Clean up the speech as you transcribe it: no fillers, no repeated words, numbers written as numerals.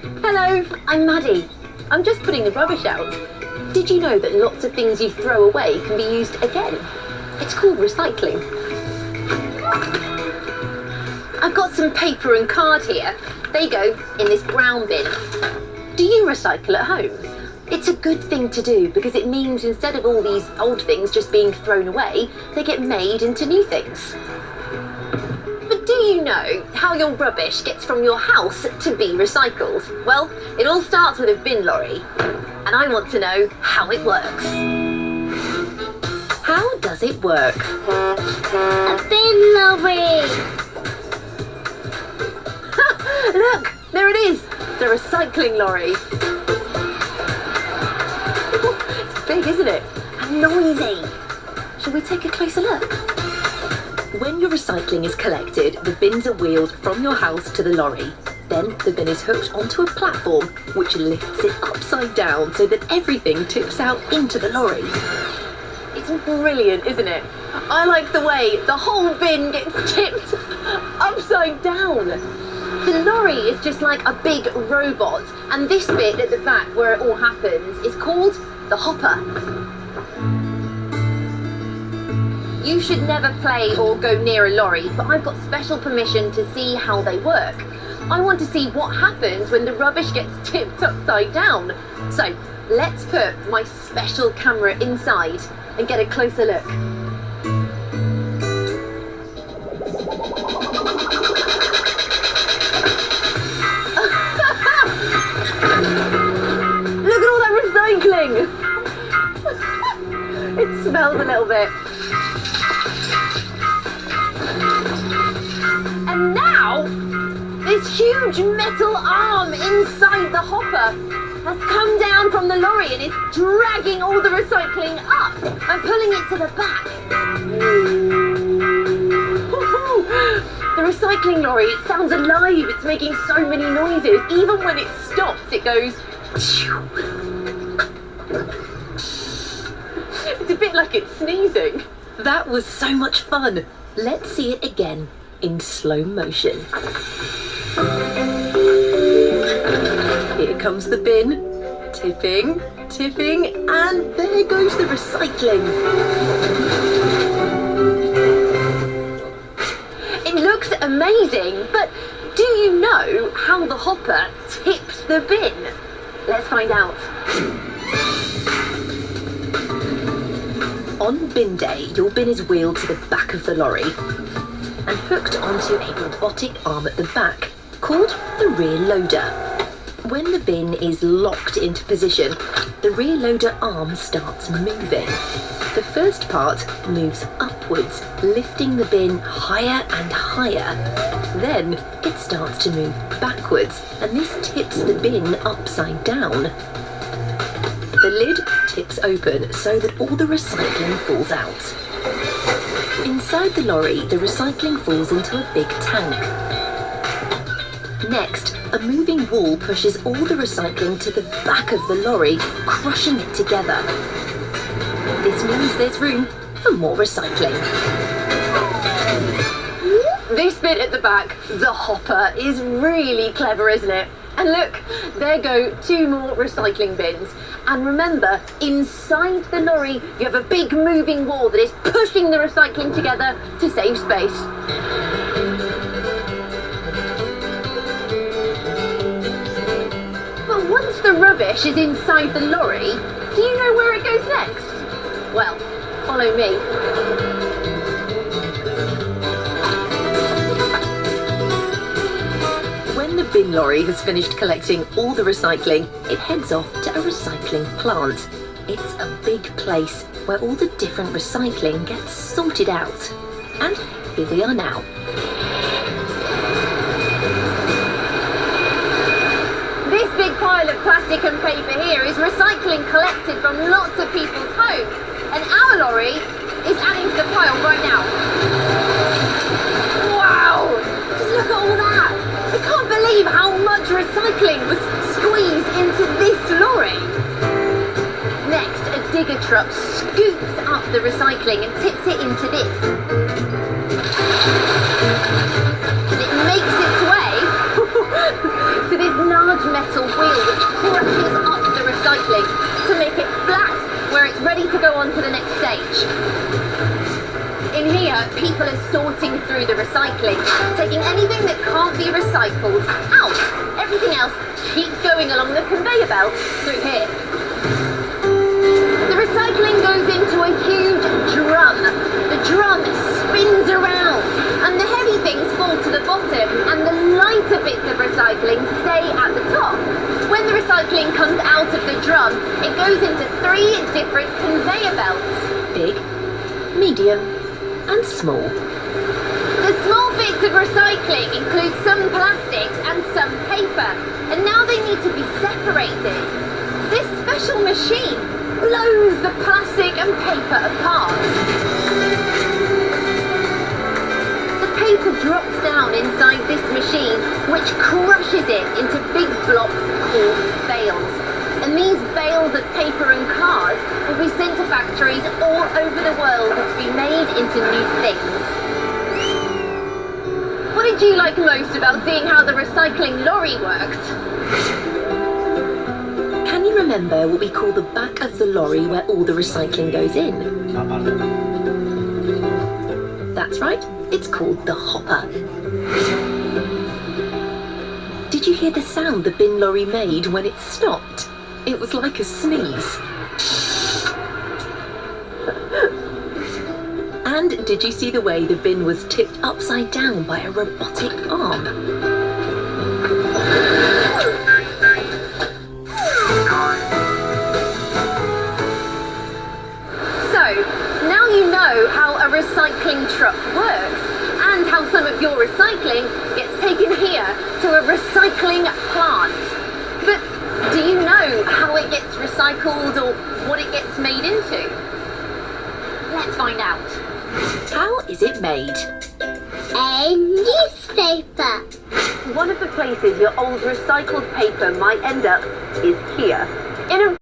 Hello, I'm Maddie. I'm just putting the rubbish out. Did you know that lots of things you throw away can be used again? It's called recycling. I've got some paper and card here. They go in this brown bin. Do you recycle at home? It's a good thing to do because it means instead of all these old things just being thrown away, they get made into new things. But do you know how your rubbish gets from your house to be recycled? Well, it all starts with a bin lorry. And I want to know how it works. How does it work? A bin lorry! Look, there it is, the recycling lorry. It's big, isn't it? And noisy. Shall we take a closer look? When your recycling is collected, the bins are wheeled from your house to the lorry. Then the bin is hooked onto a platform which lifts it upside down so that everything tips out into the lorry. It's brilliant, isn't it? I like the way the whole bin gets tipped upside down. The lorry is just like a big robot, and this bit at the back where it all happens is called the hopper. You should never play or go near a lorry, but I've got special permission to see how they work. I want to see what happens when the rubbish gets tipped upside down. So let's put my special camera inside and get a closer look. Look at all that recycling! It smells a little bit. And now, this huge metal arm inside the hopper has come down from the lorry and is dragging all the recycling up. I'm pulling it to the back. The recycling lorry, it sounds alive. It's making so many noises. Even when it stops, it goes... It's a bit like it's sneezing. That was so much fun. Let's see it again in slow motion. Here comes the bin, tipping, tipping, and there goes the recycling. It looks amazing, but do you know how the hopper tips the bin? Let's find out. On bin day, your bin is wheeled to the back of the lorry and hooked onto a robotic arm at the back called the rear loader. When the bin is locked into position, the rear loader arm starts moving. The first part moves upwards, lifting the bin higher and higher. Then it starts to move backwards, and this tips the bin upside down. The lid tips open so that all the recycling falls out. Inside the lorry, the recycling falls into a big tank. Next, a moving wall pushes all the recycling to the back of the lorry, crushing it together. This means there's room for more recycling. This bit at the back, the hopper, is really clever, isn't it? And look, there go 2 more recycling bins. And remember, inside the lorry, you have a big moving wall that is pushing the recycling together to save space. But once the rubbish is inside the lorry, do you know where it goes next? Well, follow me. When the bin lorry has finished collecting all the recycling, it heads off to a recycling plant. It's a big place where all the different recycling gets sorted out. And here we are now. This big pile of plastic and paper here is recycling collected from lots of people's homes. And our lorry is adding to the pile right now. Wow! Just look at all that! I can't believe how much recycling was squeezed into this lorry. Next, a digger truck scoops up the recycling and tips it into this. And it makes its way to this large large metal wheel which crushes up the recycling to make it flat where it's ready to go on to the next stage. In here, people are sorting through the recycling, taking anything that can't be recycled out. Everything else keeps going along the conveyor belt through here. The recycling goes into a huge drum. The drum spins around, and the heavy things fall to the bottom, and the lighter bits of recycling stay at the top. When the recycling comes out of the drum, it goes into 3 different conveyor belts. Big, medium, and small. The small bits of recycling include some plastics and some paper, and now they need to be separated. This special machine blows the plastic and paper apart. The paper drops down inside this machine, which crushes it into big blocks called bales. And these bales of paper and cards will be sent to factories all over the world to be made into new things. What did you like most about seeing how the recycling lorry worked? Can you remember what we call the back of the lorry where all the recycling goes in? That's right, it's called the hopper. Did you hear the sound the bin lorry made when it stopped? It was like a sneeze. And did you see the way the bin was tipped upside down by a robotic arm? So, now you know how a recycling truck works and how some of your recycling gets taken here to a recycling plant. But do you know how it gets recycled or what it gets made into? Let's find out. How is it made? A newspaper. One of the places your old recycled paper might end up is here. In a